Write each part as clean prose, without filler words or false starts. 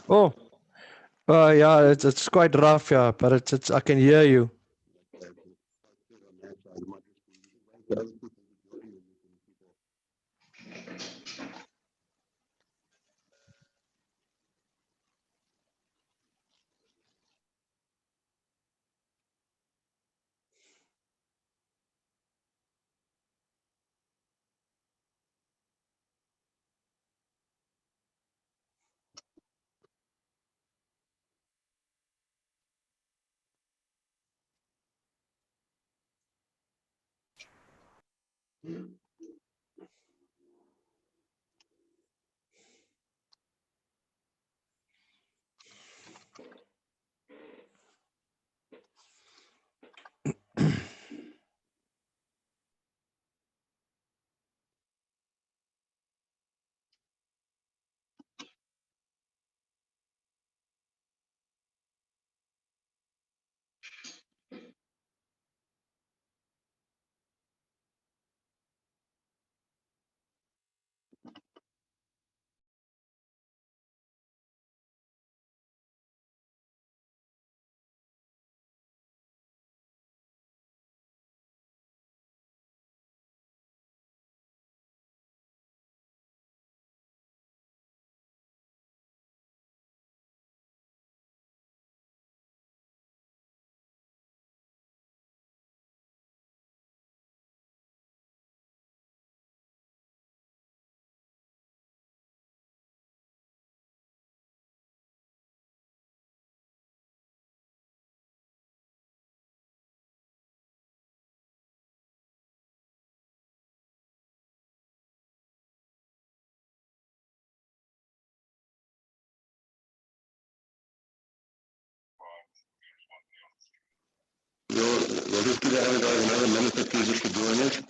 Oh, yeah, it's quite rough, yeah, but it's I can hear you. We'll just give the guys another minute or two just to join us.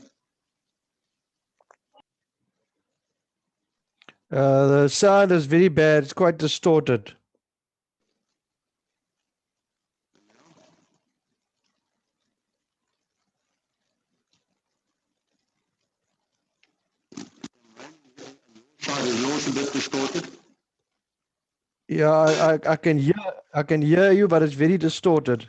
The sound is very bad. It's quite distorted. Side is yours a bit distorted. Yeah, I can hear you, but it's very distorted.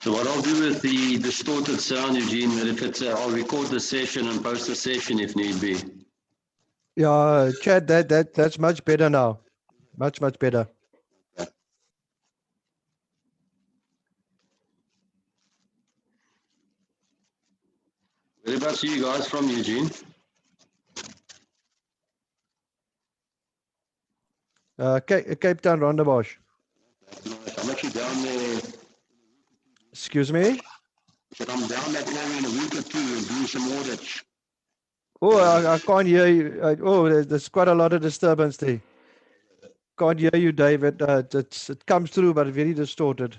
So what I'll do with the distorted sound, Eugene, that if it's, I'll record the session and post the session if need be. Yeah, Chad, that's much better now. Much better. Whereabouts are you guys from, Eugene? Cape Town, Rondebosch. I'm actually down there. Excuse me? But I'm down that area in a week or two and doing some audits. Oh, I can't hear you. There's quite a lot of disturbance there. Can't hear you, David. It comes through, but very distorted.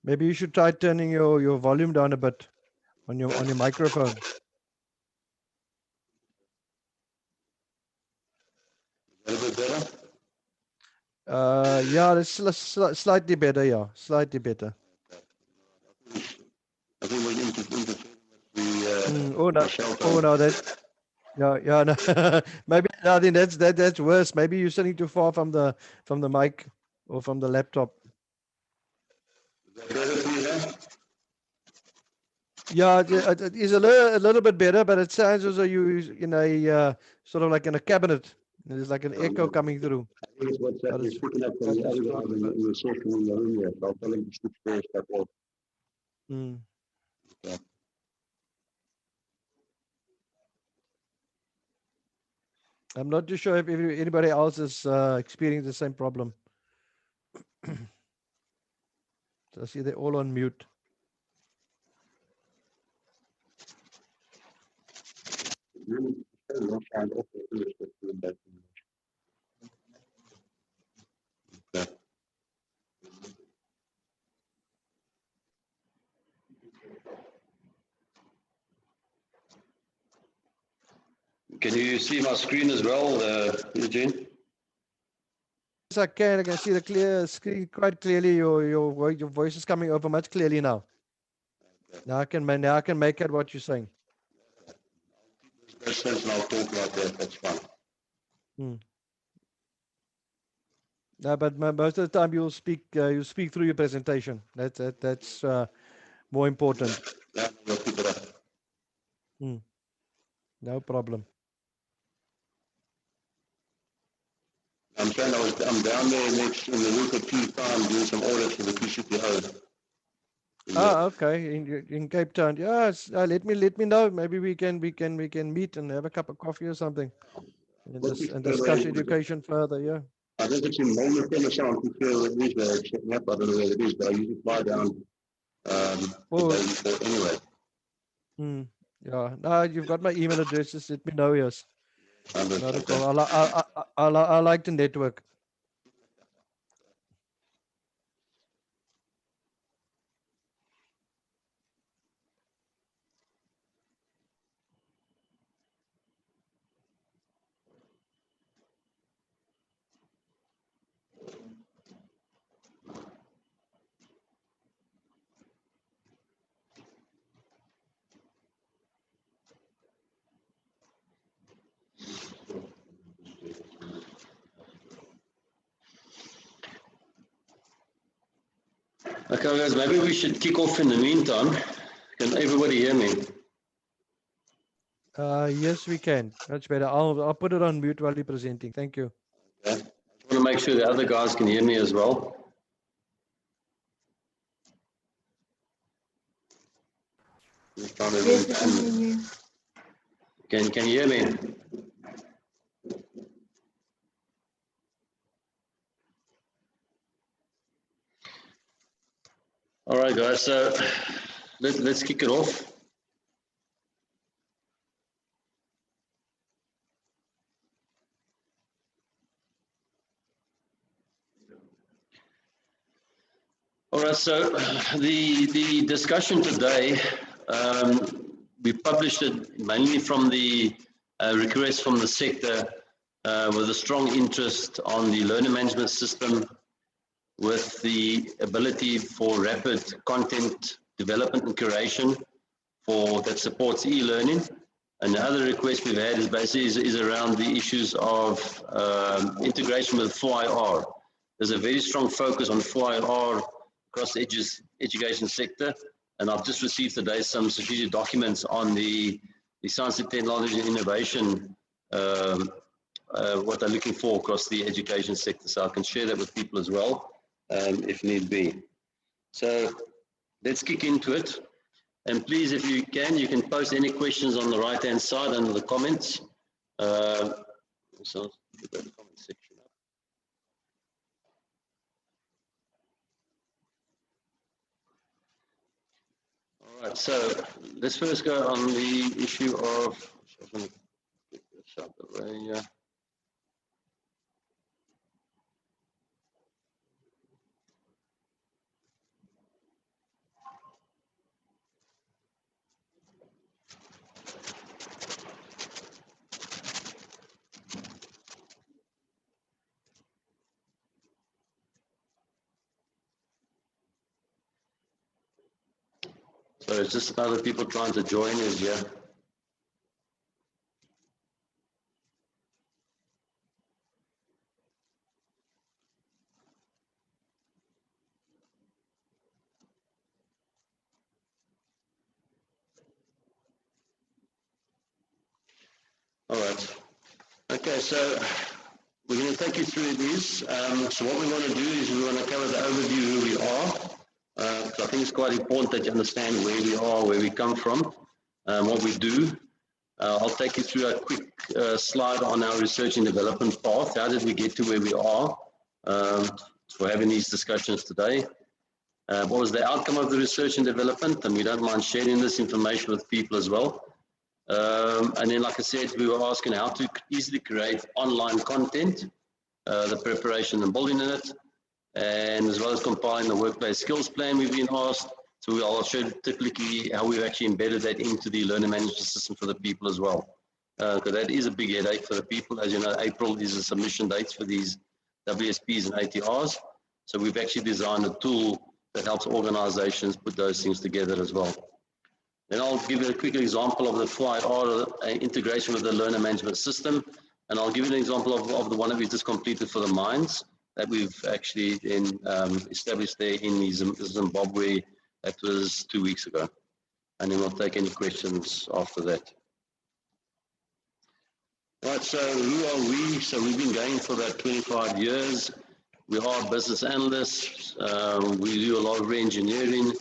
Maybe you should try turning your volume down a bit on your microphone. A little bit better? Yeah, it's slightly better. Yeah, slightly better. I think we're interfering with Oh no! the Oh no! Yeah. No. Maybe I think that's worse. Maybe you're sitting too far from the mic or from the laptop. better for you now? Yeah, it is a little bit better, but it sounds as though you're in a sort of like in a cabinet. There's like an echo coming through. I think it's what's that But we're it's picking up from quite the other guy distorted. when we were talking in the room here. So I'll tell him to switch their stuff off. Mm. Yeah. I'm not too sure if anybody else is experiencing the same problem. I see they're all on mute. Can you see my screen as well, Eugene? Yes, I can. I can see the clear screen quite clearly. Your voice is coming over much clearly now. Now I can make out what you're saying. Questions and I'll talk like that, that's fine. No, but most of the time you'll speak through your presentation. That's more important. Yeah, we'll keep it up. No problem. I'm saying I'm down there next in a week or 2 time doing some audits for the PCPO. Ah, okay. In Cape Town. Yes. Let me know. Maybe we can meet and have a cup of coffee or something, and discuss education further. Yeah. I think it's in Molmeton, so I'm not sure where it is where it's setting up. I don't know where it is, but I usually fly down the day before anyway. Yeah. No, you've got my email address. Just let me know. Yes. Not a Okay. problem. I like the network. Okay, guys, maybe we should kick off in the meantime. Can everybody hear me? Yes, we can. Much better. I'll put it on mute while you're presenting. Thank you. Okay. I want to make sure the other guys can hear me as well. Yes, we can hear you. Can you hear me? All right, guys, so let's kick it off. All right, so the discussion today, we published it mainly from the request from the sector with a strong interest on the learner management system with the ability for rapid content development and curation that supports e-learning. And the other request we've had is basically is around the issues of integration with 4IR. There's a very strong focus on 4IR across the education sector, and I've just received today some strategic documents on the science and technology and innovation, what they're looking for across the education sector, so I can share that with people as well, if need be. So let's kick into it. And please, if you can post any questions on the right-hand side under the comments. So put that comment section up. All right, so let's first go on the issue of, I'm going to get this out of the way here. So it's just other people trying to join us here. All right. Okay, so we're going to take you through these. So what we want to do is we want to cover the overview who we are. So I think it's quite important that you understand where we are, where we come from, what we do. I'll take you through a quick slide on our research and development path. How did we get to where we are for having these discussions today? What was the outcome of the research and development? And we don't mind sharing this information with people as well. And then, like I said, we were asking how to easily create online content, the preparation and building in it, and as well as compiling the workplace skills plan we've been asked. So I'll show typically how we've actually embedded that into the learner management system for the people as well. Because that is a big headache for the people. As you know, April is the submission dates for these WSPs and ATRs. So we've actually designed a tool that helps organizations put those things together as well. Then I'll give you a quick example of the 4IR integration with the learner management system. And I'll give you an example of the one that we just completed for the mines that we've actually established there in Zimbabwe. That was 2 weeks ago. And then we'll take any questions after that. Right, so who are we? So we've been going for about 25 years. We are business analysts. We do a lot of re-engineering.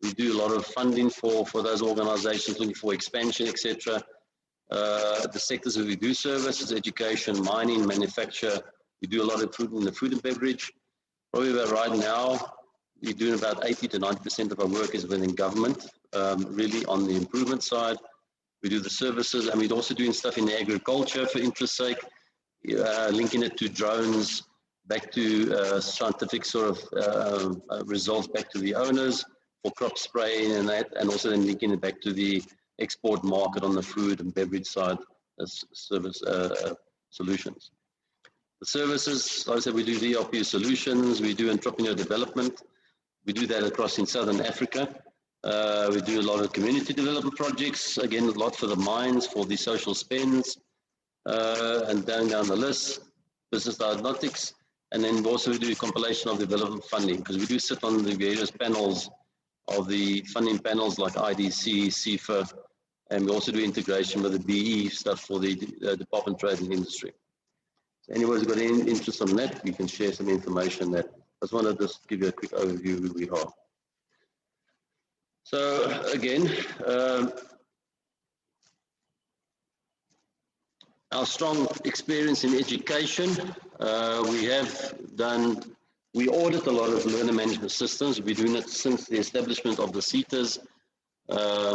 We do a lot of funding for those organizations looking for expansion, etc. The sectors that we do service is education, mining, manufacture. We do a lot of food in the food and beverage. Probably about right now, we're doing about 80 to 90% of our work is within government, really on the improvement side. We do the services, and we're also doing stuff in the agriculture for interest's sake, linking it to drones, back to scientific sort of results back to the owners for crop spraying and that, and also then linking it back to the export market on the food and beverage side as service solutions. The services, like I said, we do DRP solutions, we do entrepreneur development. We do that across in Southern Africa. We do a lot of community development projects, again, a lot for the mines, for the social spends, and down the list, business diagnostics, and then we also do a compilation of development funding, because we do sit on the various panels of the funding panels like IDC, CIFA, and we also do integration with the BE stuff for the Department of Trade and Industry. So anybody's got any interest on that, we can share some information that. I just want to just give you a quick overview of who we are. So again, our strong experience in education, we audit a lot of learner management systems. We've been doing it since the establishment of the CETAs.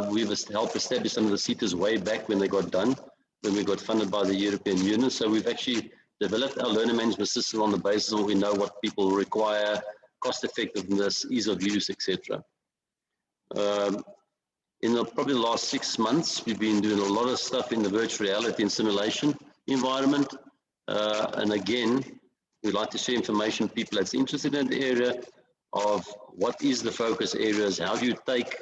We've helped establish some of the CETAs way back when they got done, when we got funded by the European Union. So we've actually developed our learner management system on the basis of we know what people require, cost effectiveness, ease of use, etc. In probably the last 6 months, we've been doing a lot of stuff in the virtual reality and simulation environment. And again, we'd like to share information with people that's interested in the area of what is the focus areas, how do you take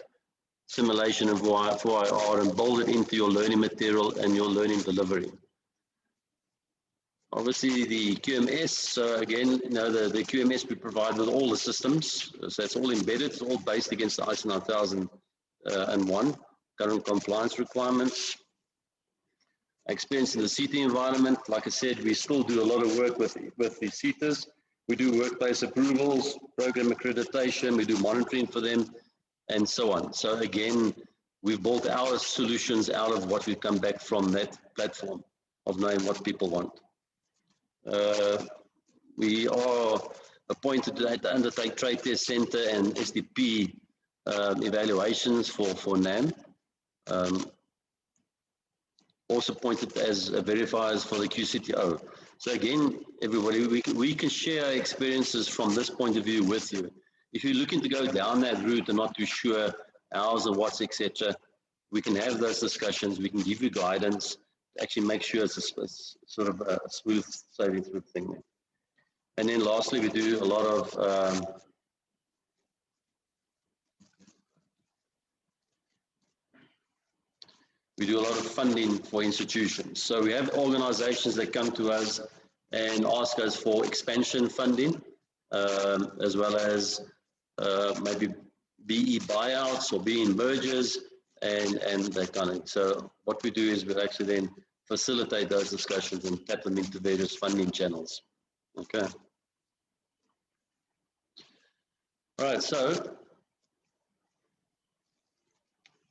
simulation and 4IR and build it into your learning material and your learning delivery. Obviously, the QMS, so again, you know, the QMS we provide with all the systems, so it's all embedded, it's all based against the ISO 9001 current compliance requirements. Experience in the CETA environment, like I said, we still do a lot of work with the CETAs. We do workplace approvals, program accreditation, we do monitoring for them, and so on. So again, we've built our solutions out of what we come back from that platform of knowing what people want. We are appointed to undertake trade test center and SDP evaluations for NAM. Also appointed as verifiers for the QCTO. So again, everybody, we can share our experiences from this point of view with you. If you're looking to go down that route and not too sure hours and what's, etc., we can have those discussions. We can give you guidance to actually make sure it's a sort of a smooth sailing through thing. And then lastly, we do a lot of funding for institutions. So we have organizations that come to us and ask us for expansion funding, as well as maybe BE buyouts or BE mergers and that kind of thing. So what we do is we actually then facilitate those discussions and tap them into various funding channels. Okay. All right, so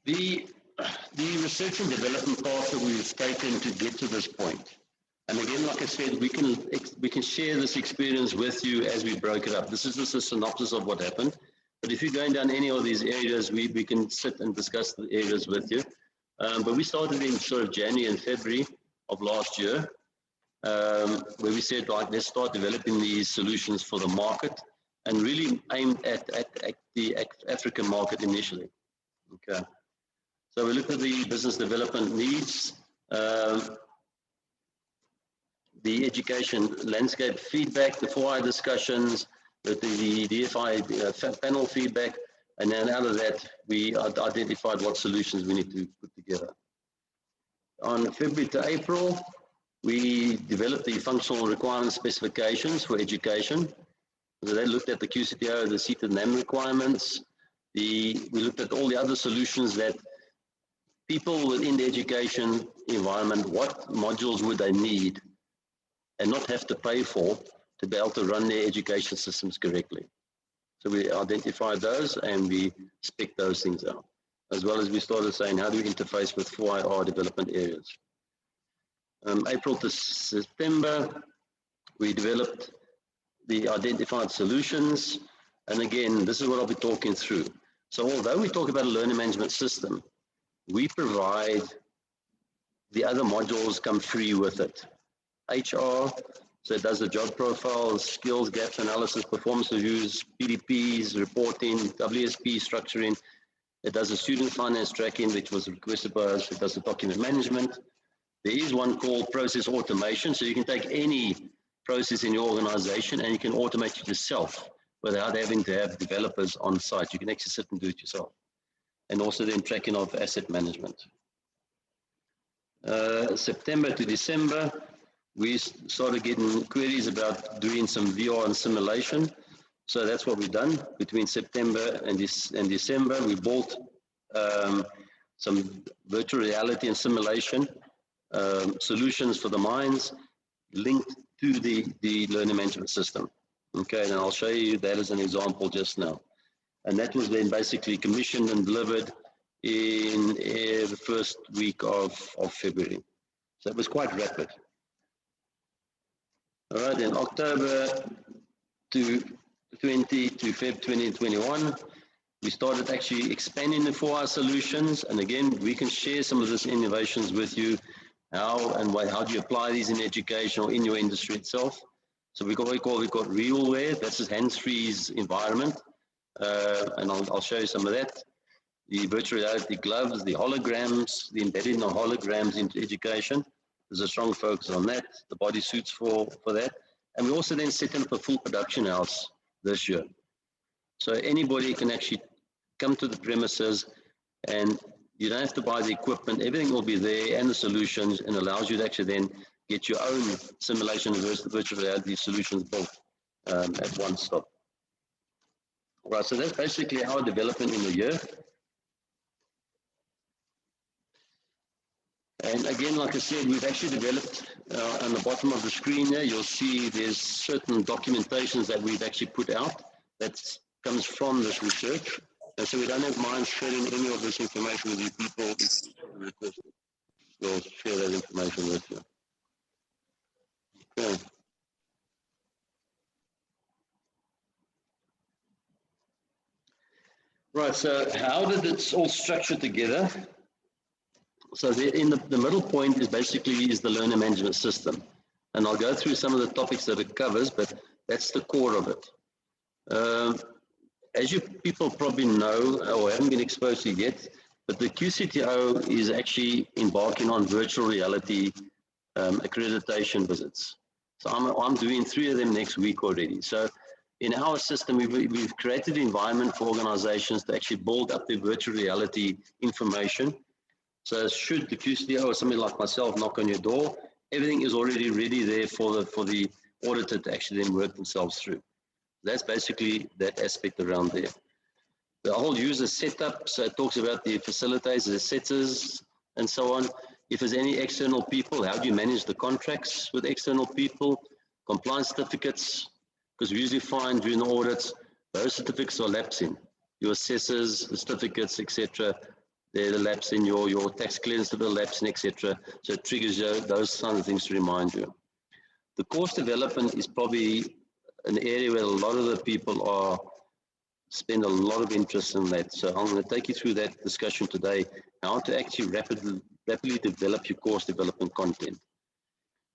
the research and development path that we've taken to get to this point. And again, like I said, we can share this experience with you as we broke it up. This is just a synopsis of what happened. But if you're going down any of these areas, we can sit and discuss the areas with you. But we started in sort of January and February of last year, where we said, right, let's start developing these solutions for the market and really aimed at the African market initially. Okay. So we looked at the business development needs, the education landscape feedback, the 4i discussions, the DFI panel feedback, and then out of that, we identified what solutions we need to put together. On February to April, we developed the functional requirement specifications for education. So they looked at the QCTO, the CETA NAM requirements. We looked at all the other solutions that people within the education environment, what modules would they need and not have to pay for to be able to run their education systems correctly. So we identified those and we spec those things out, as well as we started saying, how do we interface with 4IR development areas? April to September, we developed the identified solutions. And again, this is what I'll be talking through. So although we talk about a learning management system, we provide the other modules come free with it. HR, so it does the job profiles, skills, gaps analysis, performance reviews, PDPs, reporting, WSP structuring. It does the student finance tracking, which was requested by us. It does the document management. There is one called process automation. So you can take any process in your organization and you can automate it yourself without having to have developers on site. You can actually sit and do it yourself. And also then tracking of asset management. September to December, we started getting queries about doing some VR and simulation. So that's what we've done between September and December. We bought some virtual reality and simulation solutions for the mines linked to the learning management system. Okay, and I'll show you that as an example just now. And that was then basically commissioned and delivered in the first week of February. So it was quite rapid. All right, in October to Feb 2021, we started actually expanding the 4i solutions. And again, we can share some of these innovations with you. How do you apply these in education or in your industry itself? So we've got RealWare, that's a hands-free environment. And I'll show you some of that. The virtual reality gloves, the holograms, the embedding of holograms into education. There's a strong focus on that, the body suits for that. And we also then set up a full production house this year. So anybody can actually come to the premises and you don't have to buy the equipment. Everything will be there and the solutions, and allows you to actually then get your own simulation virtual reality solutions built at one stop. All right, so that's basically our development in the year. And again, like I said, we've actually developed on the bottom of the screen there, you'll see there's certain documentations that we've actually put out that comes from this research. And so we don't have mind sharing any of this information with you people. We'll share that information with you. Okay. Right, so how did it all structure together? So in the middle point is basically the learner management system. And I'll go through some of the topics that it covers, but that's the core of it. As you people probably know or haven't been exposed to yet, but the QCTO is actually embarking on virtual reality accreditation visits. So I'm doing 3 of them next week already. So in our system, we've created an environment for organizations to actually build up their virtual reality information. So should the QCTO or somebody like myself knock on your door, everything is already ready there for the auditor to actually then work themselves through. That's basically that aspect around there. The whole user setup, so it talks about the facilitators, the setters, and so on. If there's any external people, how do you manage the contracts with external people? Compliance certificates, because we usually find during the audits, those certificates are lapsing. Your assessors, the certificates, etc., they're lapsing, your tax clearance will lapsing, etc. So it triggers those kind of things to remind you. The course development is probably an area where a lot of the people are spend a lot of interest in that. So I'm going to take you through that discussion today, how to actually rapidly develop your course development content.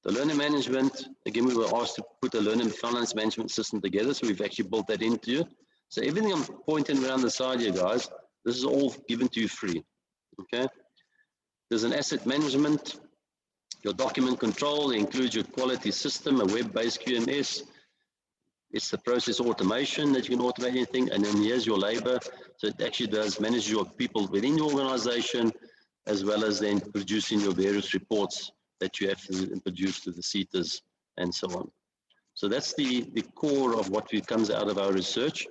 The learner management, again, we were asked to put a learner finance management system together, so we've actually built that into it. So everything I'm pointing around the side here, guys, this is all given to you free, okay? There's an asset management, your document control, it includes your quality system, a web-based QMS. It's the process automation that you can automate anything, and then here's your labor. So it actually does manage your people within your organization, as well as then producing your various reports that you have to produce to the CETAs and so on. So that's the core of what comes out of our research.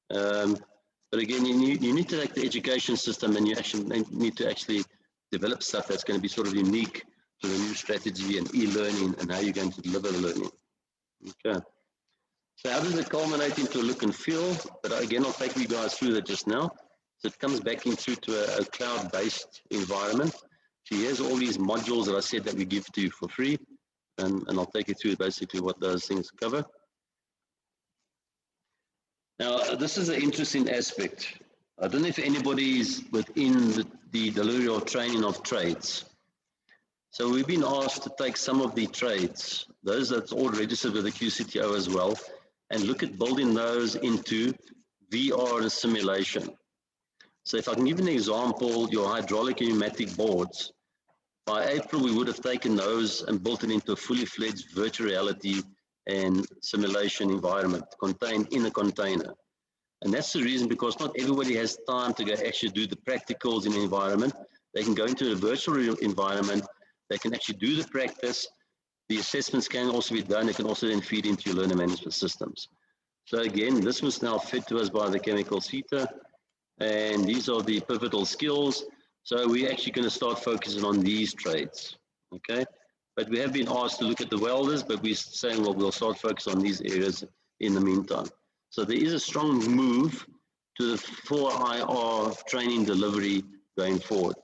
But again, you need to take the education system, and you actually need to actually develop stuff that's going to be sort of unique to the new strategy and e-learning and how you're going to deliver the learning. Okay. So how does it culminate into a look and feel? But again, I'll take you guys through that just now. So it comes back into a cloud-based environment. So here's all these modules that I said that we give to you for free. And I'll take you through basically what those things cover. Now, this is an interesting aspect. I don't know if anybody is within the delivery or training of trades. So we've been asked to take some of the trades, those that's all registered with the QCTO as well, and look at building those into VR and simulation. So if I can give you an example, your hydraulic and pneumatic boards, by April we would have taken those and built it into a fully fledged virtual reality and simulation environment contained in a container. And that's the reason, because not everybody has time to go actually do the practicals in the environment. They can go into a virtual environment, they can actually do the practice, the assessments can also be done, it can also then feed into your learner management systems. So again, this was now fed to us by the Chemical CETA, and these are the pivotal skills. So we're actually going to start focusing on these trades, okay? But we have been asked to look at the welders, but we're saying, well, we'll start focusing on these areas in the meantime. So there is a strong move to the 4IR training delivery going forward.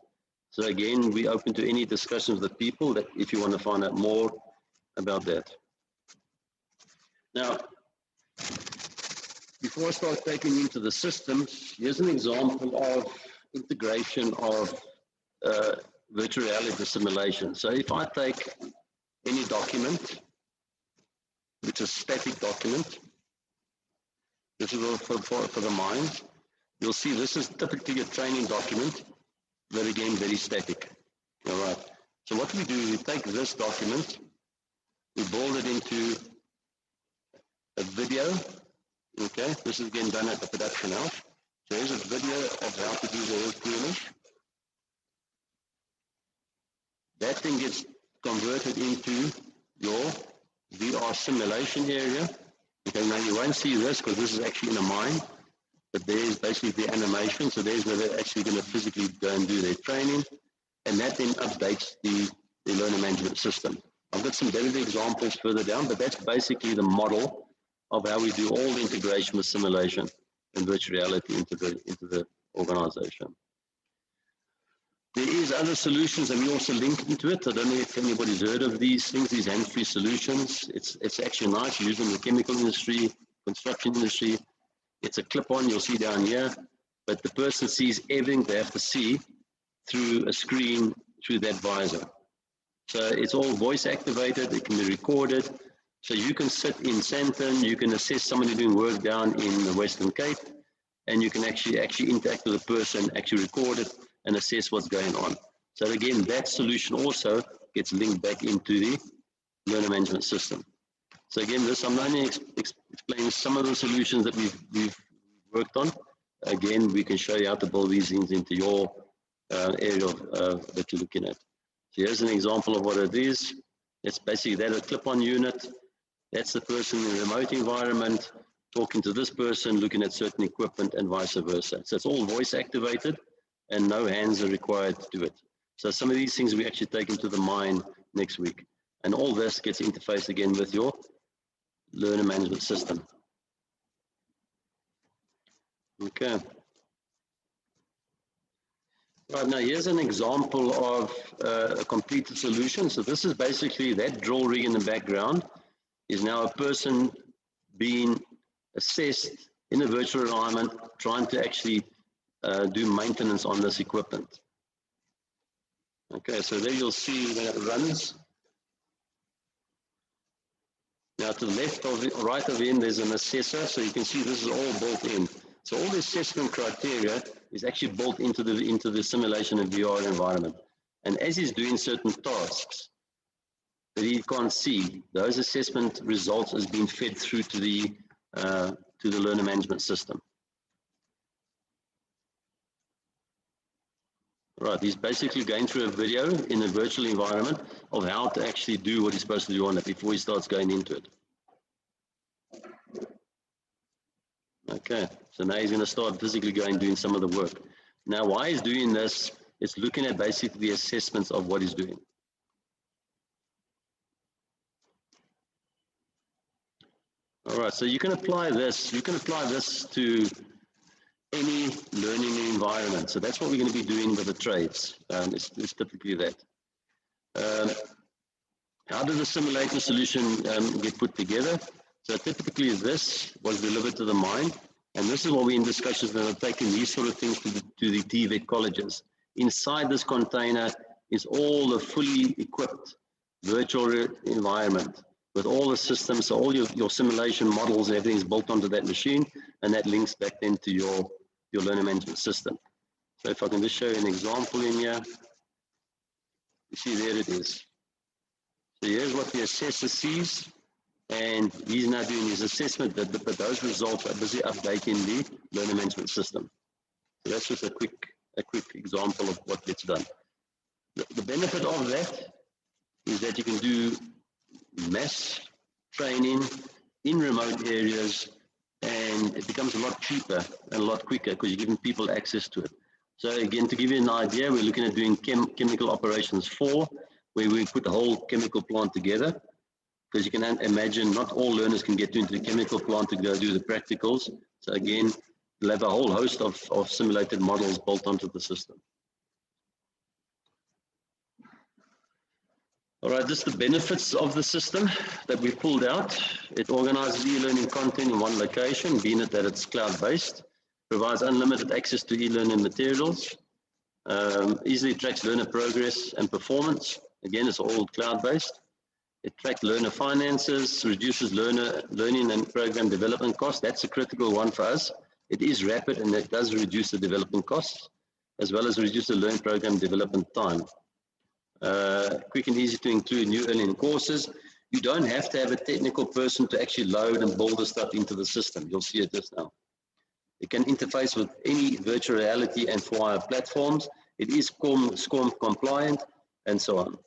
So again, we're open to any discussions with people that if you want to find out more about that. Now, before I start taking you into the systems, here's an example of integration of virtual reality simulation. So if I take any document, which is a static document, this is for the mind, you'll see this is typically a training document, but again, very static. All right. So what we do is we take this document, we build it into a video. Okay, this is again done at the production house. So here's a video of how to do the whole QMS. That thing gets converted into your VR simulation area. Okay, now you won't see this because this is actually in a mine, but there's basically the animation. So there's where they're actually going to physically go and do their training, and that then updates the learner management system. I've got some demo examples further down, but that's basically the model of how we do all the integration with simulation and virtual reality into the organization. There is other solutions that we also link into it. I don't know if anybody's heard of these things, these hands-free solutions. It's actually nice, used in the chemical industry, construction industry. It's a clip-on, you'll see down here, but the person sees everything they have to see through a screen through that visor. So it's all voice activated, it can be recorded. So you can sit in Sandton, you can assess somebody doing work down in the Western Cape, and you can actually interact with the person, actually record it, and assess what's going on. So again, that solution also gets linked back into the learner management system. So again, this I'm only explaining some of the solutions that we've worked on. Again, we can show you how to build these things into your area that you're looking at. So here's an example of what it is. It's basically that a clip-on unit. That's the person in a remote environment talking to this person, looking at certain equipment, and vice versa. So it's all voice activated, and no hands are required to do it. So some of these things we actually take into the mine next week. And all this gets interfaced again with your learner management system. Okay. Right, now here's an example of a completed solution. So this is basically that drill rig in the background is now a person being assessed in a virtual environment, trying to actually do maintenance on this equipment. Okay, so there you'll see when it runs. Now to the left of it, right of him, there's an assessor. So you can see this is all built in. So all the assessment criteria is actually built into the simulation and VR environment. And as he's doing certain tasks that he can't see, those assessment results is being fed through to the learner management system. Right, he's basically going through a video in a virtual environment of how to actually do what he's supposed to do on it before he starts going into it. Okay, so now he's going to start physically going doing some of the work. Now, why he's doing this, it's looking at basically the assessments of what he's doing. All right, so you can apply this to any learning environment. So that's what we're going to be doing with the trades. It's typically that. How does the simulator solution get put together? So typically this was delivered to the mine, and this is what we're in discussions that are taking these sort of things to the TVET colleges. Inside this container is all the fully equipped virtual environment with all the systems, so all your simulation models and everything is built onto that machine, and that links back into your learner management system. So if I can just show you an example in here, you see there it is. So here's what the assessor sees, and he's now doing his assessment, but those results are busy updating the learner management system. So that's just a quick example of what gets done. The benefit of that is that you can do mass training in remote areas, and it becomes a lot cheaper and a lot quicker because you're giving people access to it. So again, to give you an idea, we're looking at doing chemical operations 4, where we put the whole chemical plant together, because you can imagine not all learners can get into the chemical plant to go do the practicals. So again, we'll have a whole host of simulated models built onto the system. All right, just the benefits of the system that we pulled out. It organizes e-learning content in one location, being it that it's cloud-based, provides unlimited access to e-learning materials, easily tracks learner progress and performance. Again, it's all cloud-based. It tracks learner finances, reduces learning and program development costs. That's a critical one for us. It is rapid and it does reduce the development costs, as well as reduce the learning program development time. Quick and easy to include new e-learning courses. You don't have to have a technical person to actually load and build the stuff into the system. You'll see it just now. It can interface with any virtual reality and 4-hour platforms. It is SCORM compliant and so on.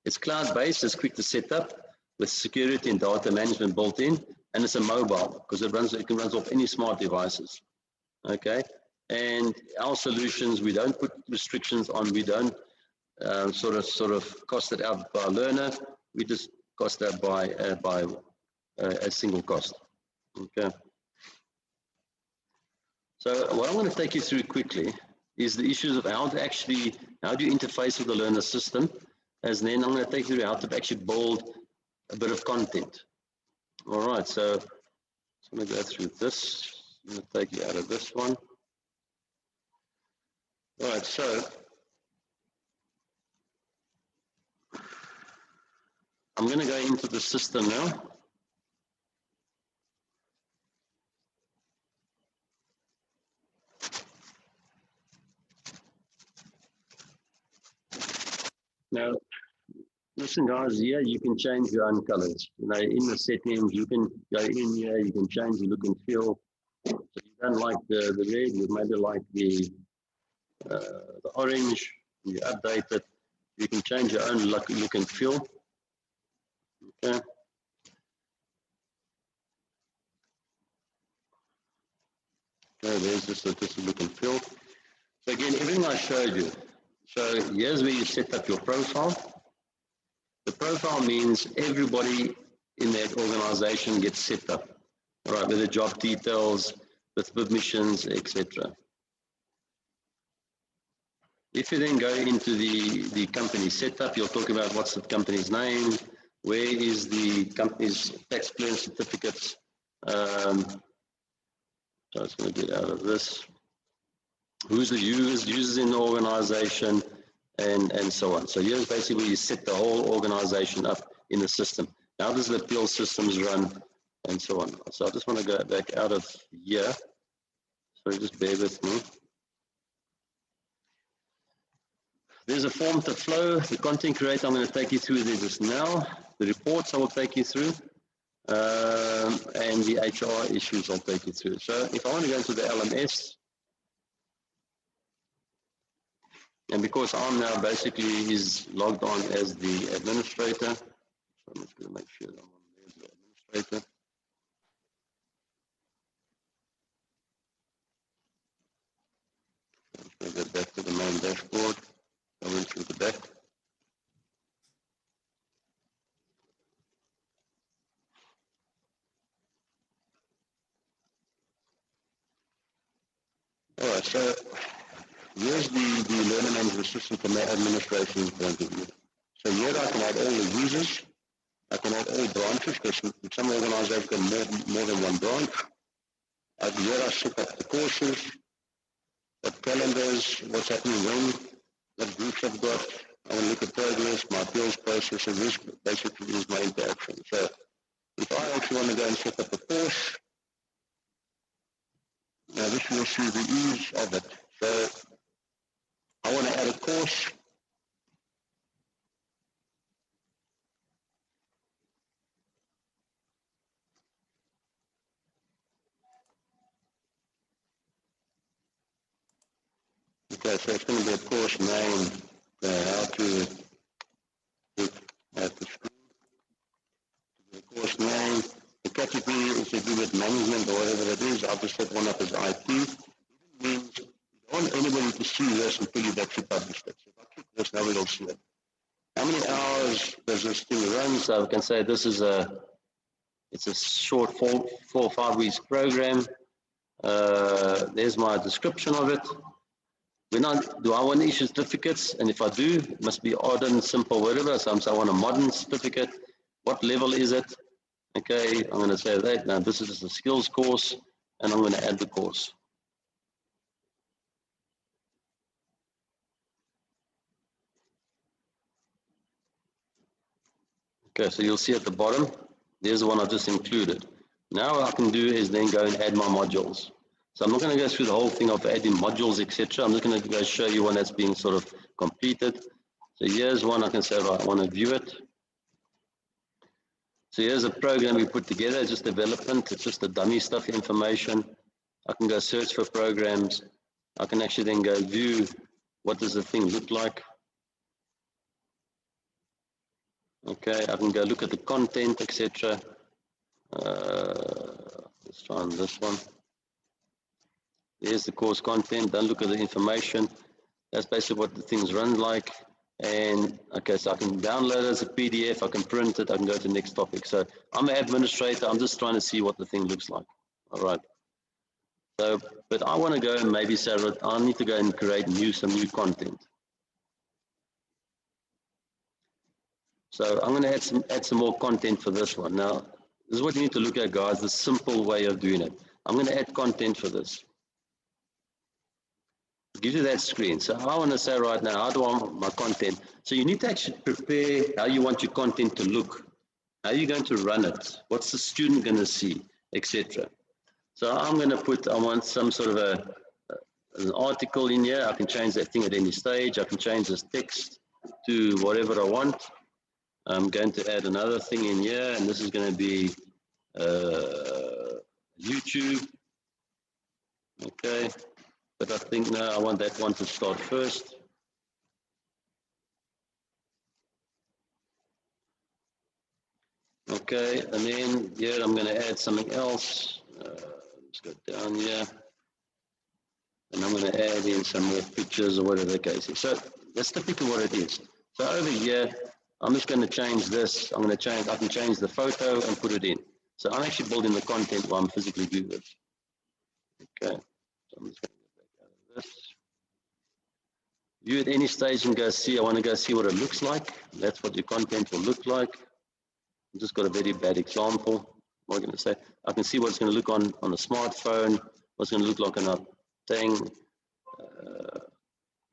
It's cloud-based, it's quick to set up with security and data management built in, and it's a mobile because it can run off any smart devices. Okay, and our solutions, we don't put restrictions on, we don't sort of cost it out by learner. We just cost that by a single cost. Okay. So what I'm going to take you through quickly is the issues of how do you interface with the learner system, as then I'm going to take you through how to actually build a bit of content. All right. So I'm going to go through this. I'm going to take you out of this one. All right. So I'm going to go into the system now. Now, listen guys, here you can change your own colors. You know, in the settings, you can go in here, you can change the look and feel. So you don't like the red, you maybe like the orange, you update it. You can change your own look and feel. Okay. Okay, there's just a look and feel. So again, everything I showed you. So here's where you set up your profile. The profile means everybody in that organization gets set up, all right, with the job details, with permissions, etc. If you then go into the company setup, you'll talk about what's the company's name, where is the company's tax clearance certificates, So it's going to get out of this. Who's the users in the organization, and so on. So here's basically where you set the whole organization up in the system. How does the appeal systems run, and so on. So I just want to go back out of here. So just bear with me. There's a form to flow. The content creator, I'm going to take you through this just now. The reports I will take you through. And the HR issues I'll take you through. So if I want to go into the LMS, and because I'm now basically is logged on as the administrator, so I'm just going to make sure that I'm on there as the administrator. I'm just going to go back to the main dashboard. I went through the back. All right, so here's the learner management system from the administration point of view. So here I can add all the users. I can add all branches, because some organizations have more than one branch. Here I set up the courses, what calendars, what's happening when, what groups I've got. I want to look at progress, my appeals process, and this basically is my interaction. So if I actually want to go and set up a course, now this will see the ease of it. So I want to add a course. Okay, so it's going to be a course name, how to put at the screen. The course name, the category is to do with management or whatever it is. I'll just set one up as IT. It means you don't want anybody to see this until you've actually published it. So if I click this, now we'll see it. How many hours does this thing run? So I can say this is it's a short 4 or 5 weeks program. There's my description of it. Do I want to issue certificates? And if I do, it must be odd and simple, whatever. So I want a modern certificate. What level is it? Okay, I'm going to say that. Now this is a skills course, and I'm going to add the course. Okay, so you'll see at the bottom, there's the one I just included. Now what I can do is then go and add my modules. So I'm not going to go through the whole thing of adding modules, etc. I'm just going to go show you one that's being sort of completed. So here's one I can say, right, I want to view it. So here's a program we put together, just development. It's just the dummy stuff information. I can go search for programs. I can actually then go view what does the thing look like. Okay, I can go look at the content, etc. Let's try on this one. There's the course content. Don't look at the information. That's basically what the things run like. And okay, so I can download it as a PDF. I can print it. I can go to the next topic. So I'm an administrator. I'm just trying to see what the thing looks like. All right. So, but I want to go and maybe say, I need to go and create some new content. So I'm going to add some more content for this one. Now, this is what you need to look at, guys, the simple way of doing it. I'm going to add content for this. Give you that screen. So I want to say right now, how do I want my content? So you need to actually prepare how you want your content to look. How are you going to run it? What's the student going to see, etc. So I'm going to put, I want some sort of an article in here. I can change that thing at any stage. I can change this text to whatever I want. I'm going to add another thing in here, and this is going to be YouTube. Okay. But I think now I want that one to start first. Okay, and then here I'm going to add something else. Let's go down here. And I'm going to add in some more pictures or whatever the case is. So that's typically what it is. So over here, I'm just going to change this. I can change the photo and put it in. So I'm actually building the content while I'm physically doing this. Okay, so I'm just going to get back out of this. View at any stage and go see. I want to go see what it looks like. That's what your content will look like. I've just got a very bad example. What am I going to say? I can see what it's going to look on a smartphone, what's going to look like on our thing.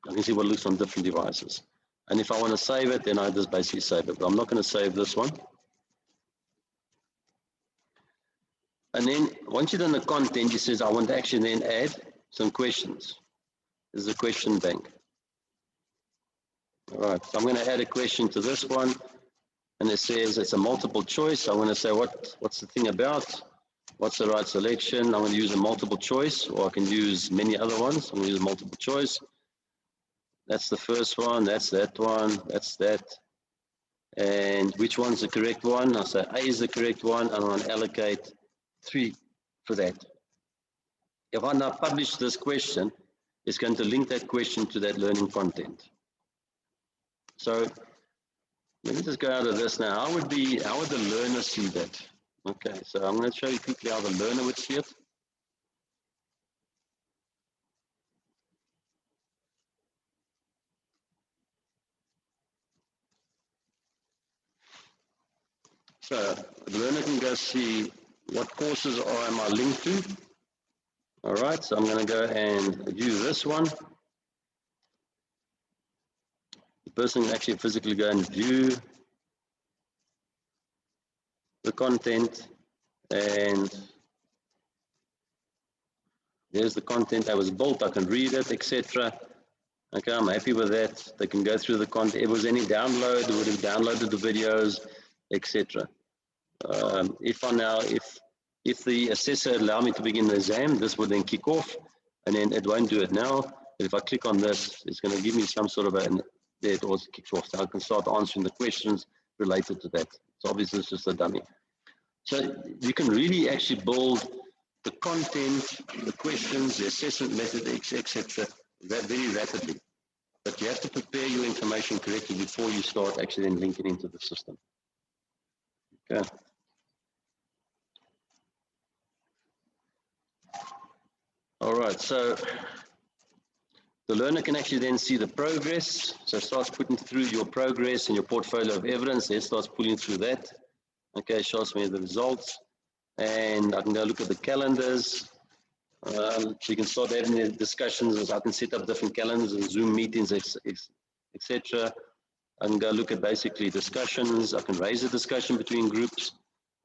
I can see what looks on different devices. And if I want to save it, then I just basically save it. But I'm not going to save this one. And then once you've done the content, it says I want to actually then add some questions. This is a question bank. All right, so I'm going to add a question to this one. And it says it's a multiple choice. I'm going to say what's the thing about? What's the right selection? I'm going to use a multiple choice, or I can use many other ones. I'm going to use multiple choice. That's the first one. That's that one. That's that. And which one's the correct one? I'll say A is the correct one, and I'm going to allocate 3 for that. If I now publish this question, it's going to link that question to that learning content. So let me just go out of this now. How would the learner see that? Okay, so I'm going to show you quickly how the learner would see it. So the learner can go see what courses am I linked to. All right, so I'm going to go and view this one. The person can actually physically go and view the content, and there's the content that was built. I can read it, etc. Okay, I'm happy with that. They can go through the content. If there was any download, they would have downloaded the videos, etc. If the assessor allow me to begin the exam, this would then kick off, and then it won't do it now. But if I click on this, it's going to give me some sort of there it also kicks off. So I can start answering the questions related to that. So obviously it's just a dummy. So you can really actually build the content, the questions, the assessment method, etc. very rapidly. But you have to prepare your information correctly before you start actually then linking into the system. Okay. All right, so the learner can actually then see the progress. So it starts putting through your progress and your portfolio of evidence. It starts pulling through that. Okay, shows me the results. And I can go look at the calendars. So you can start having the discussions. I can set up different calendars and Zoom meetings, etc. I can go look at basically discussions. I can raise a discussion between groups.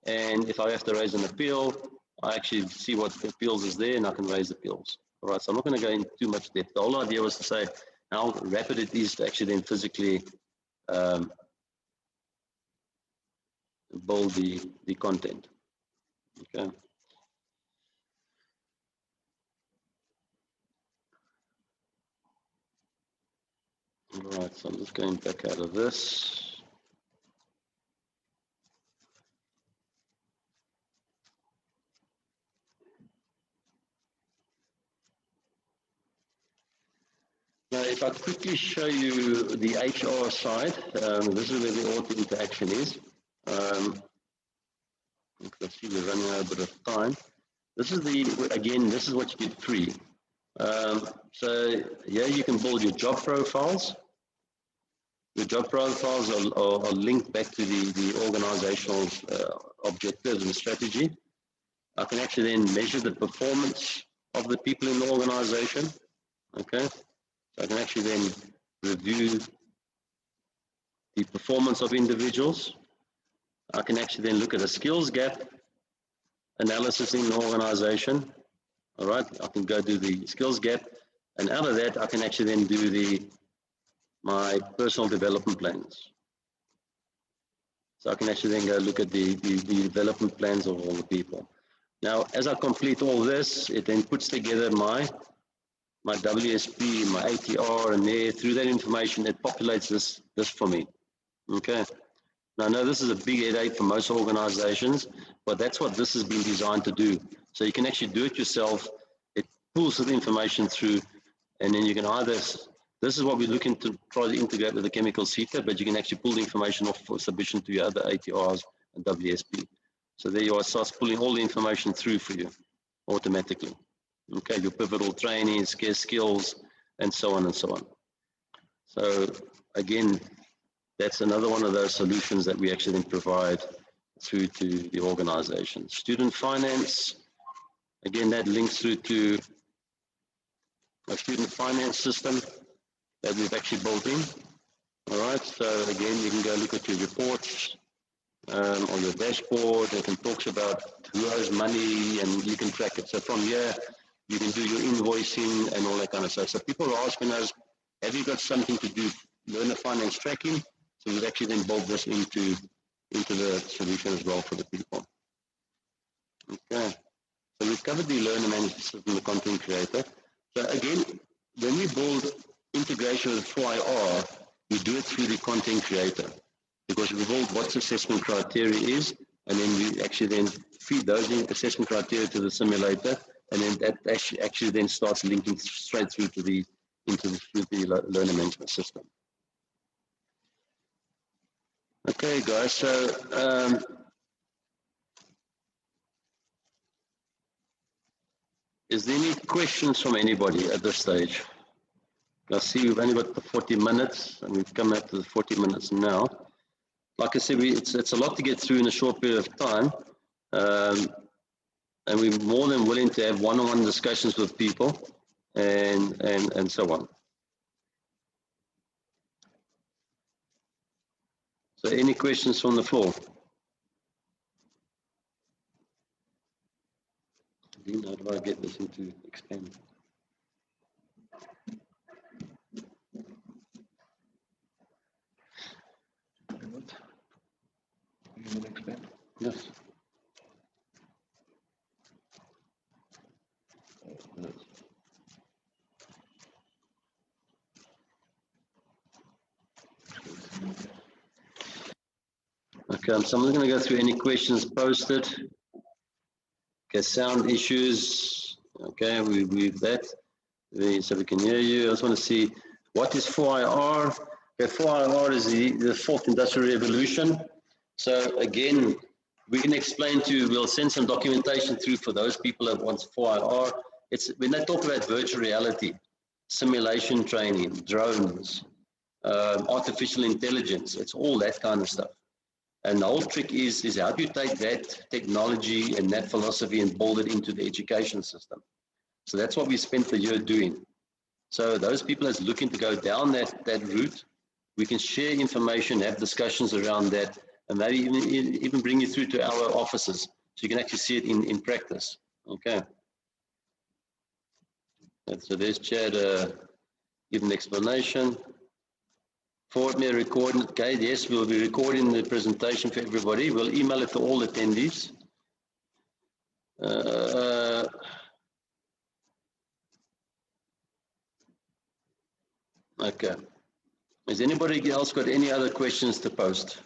And if I have to raise an appeal, I actually see what appeals is there and I can raise appeals. All right, so I'm not going to go into too much depth. The whole idea was to say how rapid it is to actually then physically build the content. Okay. All right, so I'm just going back out of this. Now, if I quickly show you the HR side, this is where the auto interaction is. I see we're running out of time. This is this is what you get free. So here you can build your job profiles. The job profiles are linked back to the organizational objectives and strategy. I can actually then measure the performance of the people in the organization. Okay, so I can actually then review the performance of individuals. I can actually then look at a skills gap analysis in the organization. All right, I can go do the skills gap, and out of that, I can actually then do my personal development plans. So I can actually then go look at the development plans of all the people. Now, as I complete all this, it then puts together my WSP, my ATR, and there through that information, it populates this for me. Okay. Now, I know this is a big headache for most organizations, but that's what this has been designed to do. So you can actually do it yourself. It pulls the information through, and then you can either, this is what we're looking to try to integrate with the chemical CETA, but you can actually pull the information off for submission to your other ATRs and WSP. So there you are, starts pulling all the information through for you automatically. Okay, your pivotal training, skills, and so on and so on. So again, that's another one of those solutions that we actually then provide through to the organization. Student finance, Again, that links through to a student finance system that we've actually built in. All right, so again, you can go look at your reports on your dashboard. It talks about who owes money and you can track it. So from here, you can do your invoicing and all that kind of stuff. So people are asking us, have you got something to do learner finance tracking? So we've actually then built this into the solution as well for the people. Okay, so we've covered the learner management system, the content creator. So again, when we build integration with 4IR, we do it through the content creator because we build what assessment criteria is, and then we actually then feed those assessment criteria to the simulator, and then that actually then starts linking straight through to the learner management system. Okay, guys. So is there any questions from anybody at this stage? I see we've only got the 40 minutes, and we've come up to the 40 minutes now. Like I said, it's a lot to get through in a short period of time, and we're more than willing to have one-on-one discussions with people, and so on. So, any questions from the floor? How do I get this into expand? Yes. Okay, so I'm not going to go through any questions posted. Okay, sound issues. Okay, we've that. So we can hear you. I just want to see what is 4IR. Okay, 4IR is the fourth industrial revolution. So again, we can explain to you, we'll send some documentation through for those people that want 4IR. It's when they talk about virtual reality, simulation training, drones, artificial intelligence, it's all that kind of stuff. And the whole trick is how do you take that technology and that philosophy and build it into the education system? So that's what we spent the year doing. So those people that's looking to go down that route, we can share information, have discussions around that, and maybe even bring you through to our offices so you can actually see it in practice. Okay. And so there's Chad, give an explanation. Forward me a recording. Okay, yes, we'll be recording the presentation for everybody. We'll email it to all attendees. Okay. Has anybody else got any other questions to post?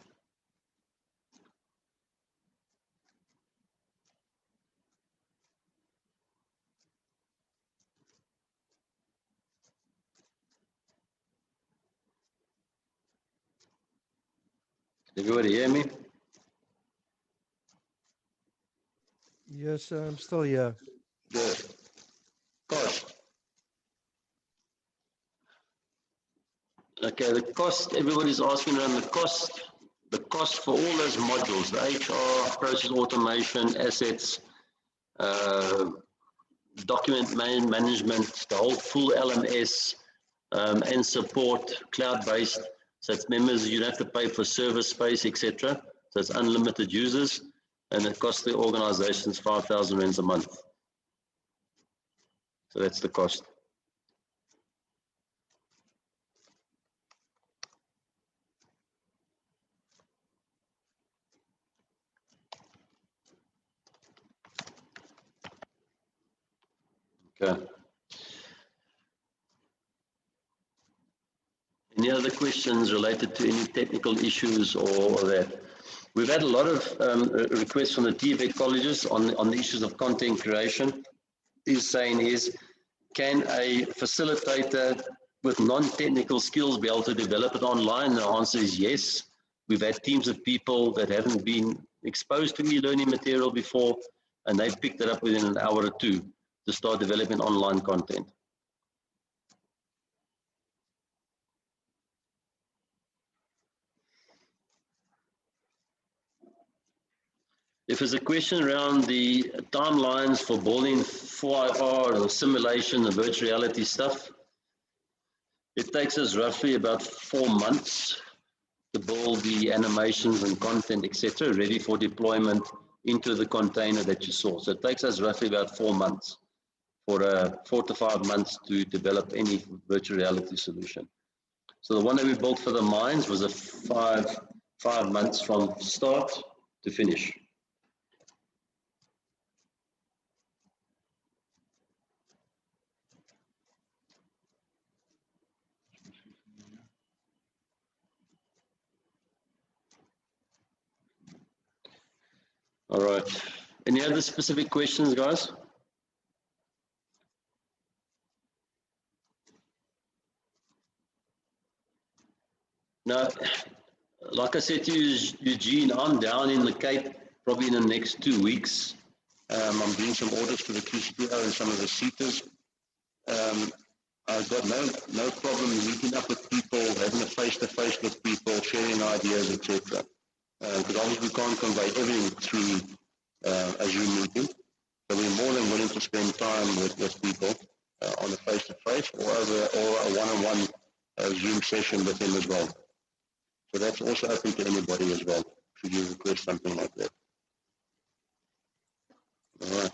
Everybody hear me? Yes, I'm still here. Good. Cost. Okay, the cost, everybody's asking around the cost. The cost for all those modules, the HR, process automation, assets, document management, the whole full LMS, and support, cloud-based. So it's members, you don't have to pay for server space, etc. So it's unlimited users, and it costs the organizations 5,000 rands a month. So that's the cost. Okay. Any other questions related to any technical issues or that? We've had a lot of requests from the TVET colleges on the issues of content creation. Is saying is, can a facilitator with non-technical skills be able to develop it online? The answer is yes. We've had teams of people that haven't been exposed to e-learning material before, and they've picked it up within an hour or two to start developing online content. If there's a question around the timelines for building 4IR or simulation and virtual reality stuff, it takes us roughly about 4 months to build the animations and content, etc., ready for deployment into the container that you saw. So it takes us roughly about 4 months, for 4 to 5 months to develop any virtual reality solution. So the one that we built for the mines was a five months from start to finish. All right. Any other specific questions, guys? Now, like I said to you, Eugene, I'm down in the Cape probably in the next 2 weeks. I'm doing some orders for the QCTO and some of the seaters. I've got no problem meeting up with people, having a face-to-face with people, sharing ideas, etc. Because obviously we can't convey everything through a Zoom meeting. So we're more than willing to spend time with people on a face-to-face or a one-on-one Zoom session with them as well. So that's also open to anybody as well, should you request something like that. All right.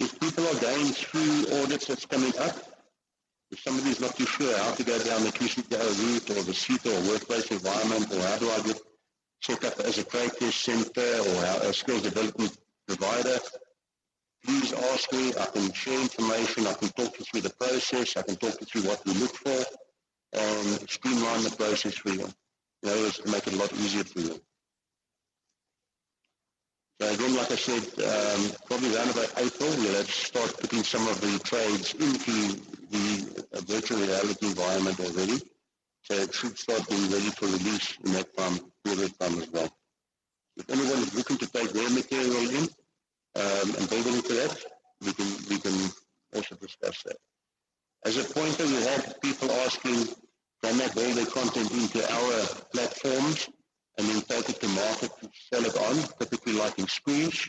If people are going through audits that's coming up, if somebody's not too sure how to go down the QCTO route or the CETA or workplace environment, or how do I get set up as a trade test center or a skills development provider, please ask me. I can share information. I can talk you through the process. I can talk you through what we look for and streamline the process for you. In other words, to make it a lot easier for you. So again, like I said, probably around about April, we'll start putting some of the trades into the virtual reality environment already. So it should start being ready for release in that period of time as well. If anyone is looking to take their material in and build into that, we can also discuss that. As a pointer, we have people asking, can they build their content into our platforms and then take it to market to sell it on, typically like in schools.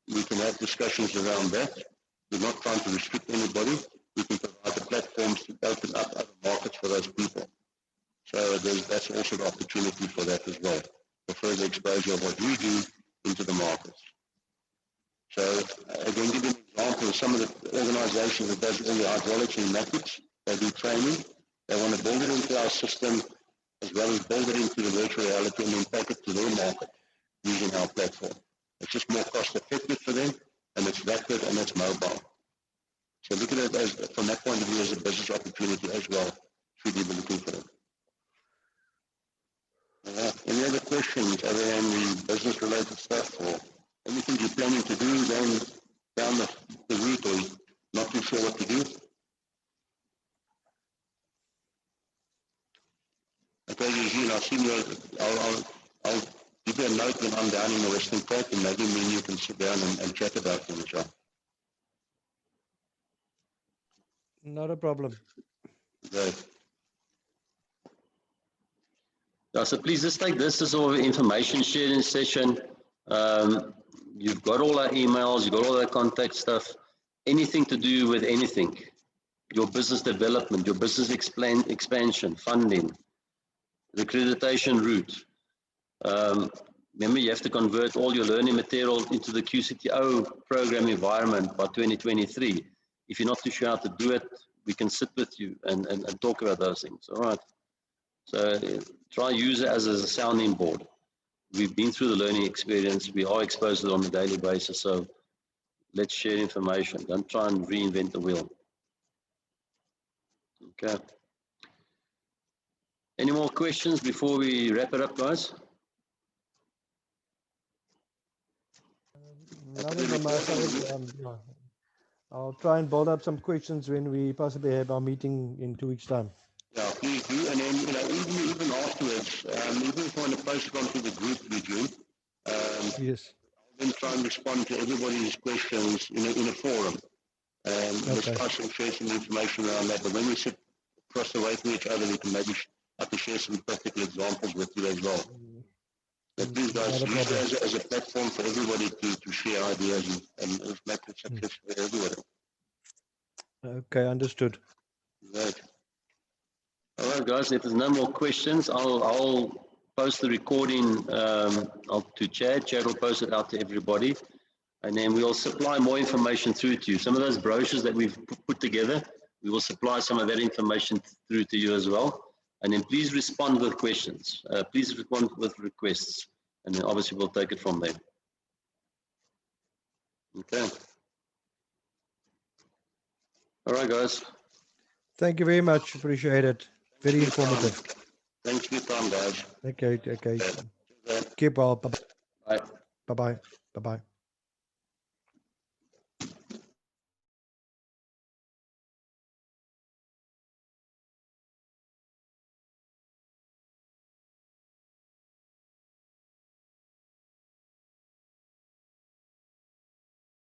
We can have discussions around that. We're not trying to restrict anybody. We can provide the platforms to open up other markets for those people. So that's also the opportunity for that as well, for further exposure of what we do into the markets. So again, give you an example of some of the organizations that does all the hydraulics and pneumatics, they do training. They want to build it into our system as well as build it into the virtual reality and then take it to their market using our platform. It's just more cost effective for them, and it's rapid and it's mobile. So look at it as, from that point of view, as a business opportunity as well, should you be looking for it. Any other questions other than the business related stuff or anything you're planning to do then down the route or not too sure what to do? Okay, Eugene, I'll see you. I'll give you a note when I'm down in the Western Cape, and maybe me and you can sit down and chat about them as well. Not a problem. Great. Yeah, so please just take this as sort of information sharing session. You've got all our emails, you've got all our contact stuff, anything to do with anything, your business development, your business expansion, funding, the accreditation route. Remember, you have to convert all your learning material into the QCTO program environment by 2023. If you're not too sure how to do it, we can sit with you and talk about those things, all right? So try use it as a sounding board. We've been through the learning experience. We are exposed to it on a daily basis, so let's share information. Don't try and reinvent the wheel. Okay. Any more questions before we wrap it up, guys? Nothing on my side. I'll try and build up some questions when we possibly have our meeting in 2 weeks' time. Yeah, please do. And then, even afterwards, even if you want to post it onto the group, Eugene, yes. I'll then try and respond to everybody's questions in a forum. Let's try to share some information around that. But when we sit across the way from each other, I can share some practical examples with you as well. But please, guys, Not a use problem. it as a platform for everybody to share ideas and make it success for everybody. Okay, understood. Right. All right, guys, if there's no more questions, I'll post the recording out to Chad. Chad will post it out to everybody. And then we'll supply more information through to you. Some of those brochures that we've put together, we will supply some of that information through to you as well. And then please respond with questions. Please respond with requests. And then obviously we'll take it from there. Okay. All right, guys. Thank you very much. Appreciate it. Very informative. Thanks for your time, guys. Okay, okay. Okay. Keep well. Bye Bye. bye. Bye bye.